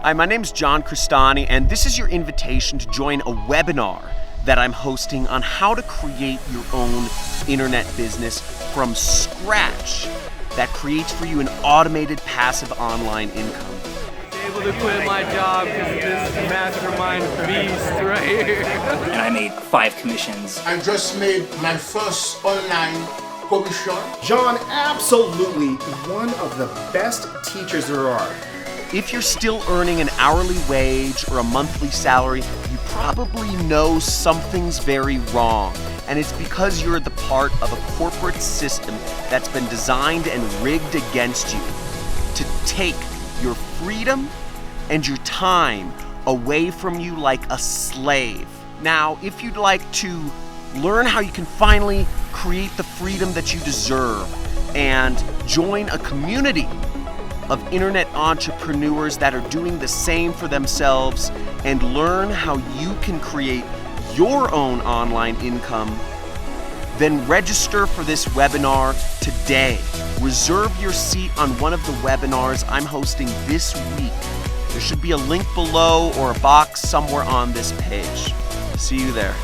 Hi, my name's John Crestani, and this is your invitation to join a webinar that I'm hosting on how to create your own internet business from scratch that creates for you an automated passive online income. Able to quit my job because of this mastermind beast right here. And I made 5 commissions. I just made my first online commission. John, absolutely one of the best teachers there are. If you're still earning an hourly wage or a monthly salary, you probably know something's very wrong. And it's because you're the part of a corporate system that's been designed and rigged against you to take your freedom and your time away from you like a slave. Now, if you'd like to learn how you can finally create the freedom that you deserve and join a community of internet entrepreneurs that are doing the same for themselves and learn how you can create your own online income, then register for this webinar today. Reserve your seat on one of the webinars I'm hosting this week. There should be a link below or a box somewhere on this page. See you there.